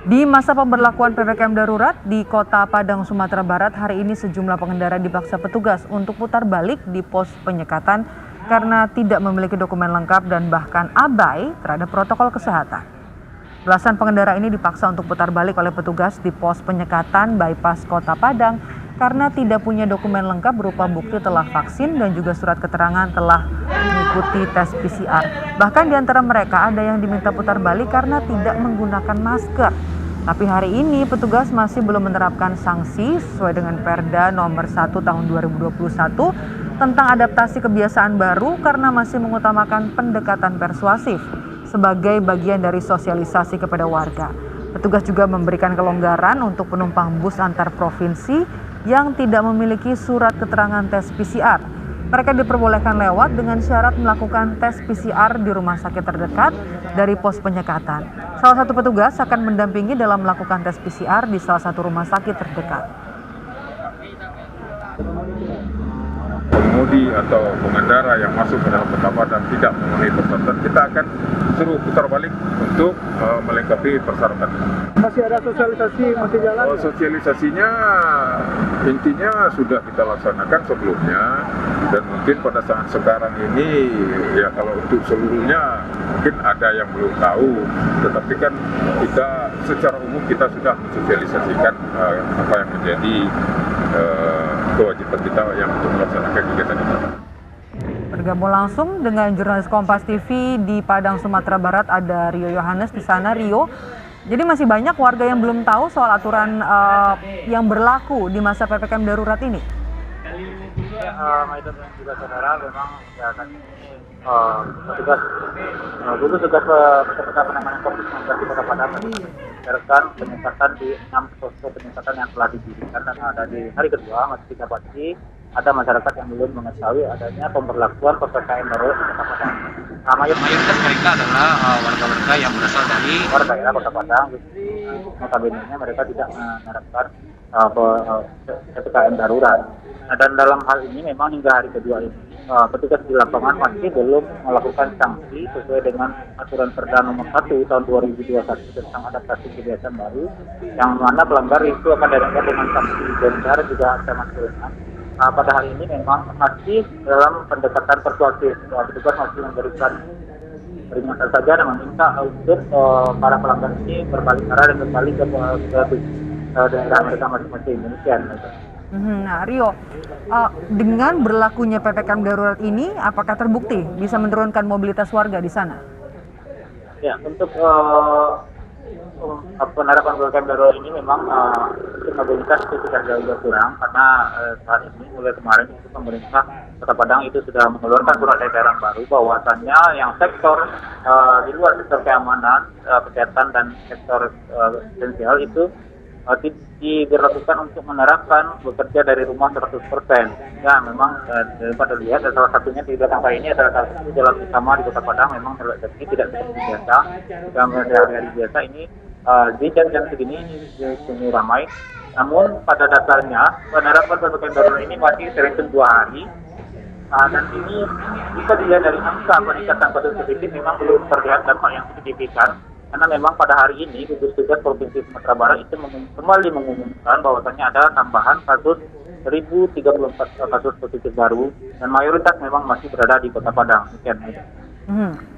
Di masa pemberlakuan PPKM darurat di Kota Padang, Sumatera Barat, hari ini sejumlah pengendara dipaksa petugas untuk putar balik di pos penyekatan karena tidak memiliki dokumen lengkap dan bahkan abai terhadap protokol kesehatan. Belasan pengendara ini dipaksa untuk putar balik oleh petugas di pos penyekatan bypass Kota Padang karena tidak punya dokumen lengkap berupa bukti telah vaksin dan juga surat keterangan telah mengikuti tes PCR. Bahkan di antara mereka ada yang diminta putar balik karena tidak menggunakan masker. Tapi hari ini petugas masih belum menerapkan sanksi sesuai dengan Perda nomor 1 tahun 2021 tentang adaptasi kebiasaan baru karena masih mengutamakan pendekatan persuasif sebagai bagian dari sosialisasi kepada warga. Petugas juga memberikan kelonggaran untuk penumpang bus antar provinsi yang tidak memiliki surat keterangan tes PCR. Mereka diperbolehkan lewat dengan syarat melakukan tes PCR di rumah sakit terdekat dari pos penyekatan. Salah satu petugas akan mendampingi dalam melakukan tes PCR di salah satu rumah sakit terdekat. Pengemudi atau pengendara yang masuk ke dalam Kota Padang tidak memenuhi persyaratan, kita akan suruh putar balik untuk melengkapi persyaratan. Masih ada sosialisasi, masih jalan? Sosialisasinya intinya sudah kita laksanakan sebelumnya, dan mungkin pada saat sekarang ini ya kalau untuk seluruhnya mungkin ada yang belum tahu, tetapi kan kita secara umum kita sudah mensosialisasikan apa yang menjadi kewajiban kita yang untuk melaksanakan kegiatan ini. Bergabung langsung dengan jurnalis Kompas TV di Padang, Sumatera Barat, ada Rio Yohanes di sana. Rio, jadi masih banyak warga yang belum tahu soal aturan yang berlaku di masa PPKM darurat ini? Ya, Maidon dan juga saudara, memang ya kan ini petugas gugus tugas percepatan penanganan COVID-19 di Kota Padang menyelenggarakan penyekatan di 6 posko penyekatan yang telah didirikan, dan ada di hari kedua masih didapati ada masyarakat yang belum mengetahui adanya pemberlakuan PPKM darurat di Kota Padang. Mayoritas mereka adalah warga-warga yang berasal dari luar daerah Kota Padang. Notabene mereka tidak menerapkan PPKM darurat. Nah, dan dalam hal ini memang hingga hari kedua ini petugas di lapangan masih belum melakukan sanksi sesuai dengan aturan Perda nomor 1 tahun 2021 tentang adaptasi kebiasaan baru, yang mana pelanggar itu akan dikenakan dengan sanksi denda juga ancaman kurungan. Pada hari ini memang masih dalam pendekatan persuasif. Petugas masih memberikan peringatan saja dan meminta untuk para pelanggar ini berbalik arah dan kembali ke daerah mereka masing-masing. Demikian. Nah, Rio, dengan berlakunya PPKM darurat ini, apakah terbukti bisa menurunkan mobilitas warga di sana? Ya, untuk penerapan PPKM darurat ini memang mobilitas itu sudah jauh berkurang karena saat ini mulai kemarin itu pemerintah Kota Padang itu sudah mengeluarkan surat edaran baru bahwasannya yang sektor di luar sektor keamanan, kesehatan dan sektor esensial itu diberlakukan untuk menerapkan bekerja dari rumah 100%. Ya, memang pada lihat salah satunya di belakang saya ini adalah salah satu jalan utama di Kota Padang. Memang ini tidak seperti biasa. Dalam hari-hari biasa ini di jam-jam segini ini ramai. Namun pada dasarnya penerapan PPKM darurat ini masih terhitung 2 hari. Dan ini bisa dilihat dari angka peningkatan kasus positif memang belum terlihat dampak yang signifikan. Karena memang pada hari ini gugus tugas Provinsi Sumatera Barat itu kembali mengumumkan bahwasannya ada tambahan kasus 1.034 kasus positif baru, dan mayoritas memang masih berada di Kota Padang.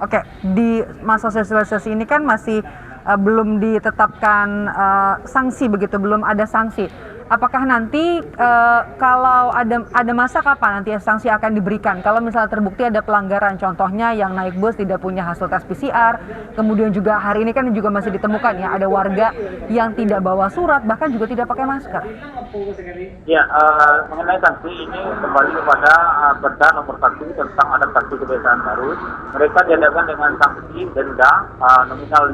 Oke, di masa sosialisasi ini kan masih belum ditetapkan sanksi begitu, belum ada sanksi. Apakah nanti kalau ada masa kapan nanti sanksi akan diberikan? Kalau misalnya terbukti ada pelanggaran, contohnya yang naik bus tidak punya hasil tes PCR, kemudian juga hari ini kan juga masih ditemukan ya ada warga yang tidak bawa surat, bahkan juga tidak pakai masker. Ya, mengenai sanksi ini kembali kepada Perda nomor 1 tentang adaptasi kebiasaan baru. Mereka dihadapkan dengan sanksi denda nominal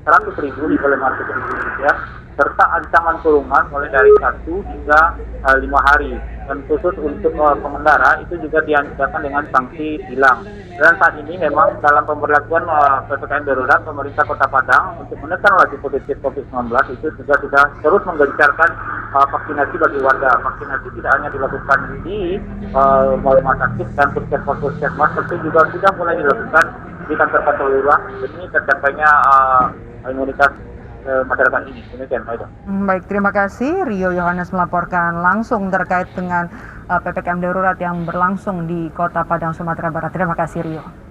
100.000 hingga 500.000 rupiah, serta ancaman kurungan mulai dari 1 hingga 5 hari. Dan khusus untuk pengendara itu juga diancamkan dengan sanksi tilang. Dan saat ini memang dalam pemberlakuan PPKM darurat, pemerintah Kota Padang untuk menekan laju positif COVID-19 itu juga sudah terus menggencarkan vaksinasi bagi warga. Vaksinasi tidak hanya dilakukan di rumah sakit dan puskesmas, tapi juga sudah mulai dilakukan di kantor-kantor lurah. Ini tercapainya imunitas masyarakat ini. Demikian, Pak. Baik, terima kasih Rio Yohanes melaporkan langsung terkait dengan PPKM darurat yang berlangsung di Kota Padang, Sumatera Barat. Terima kasih Rio.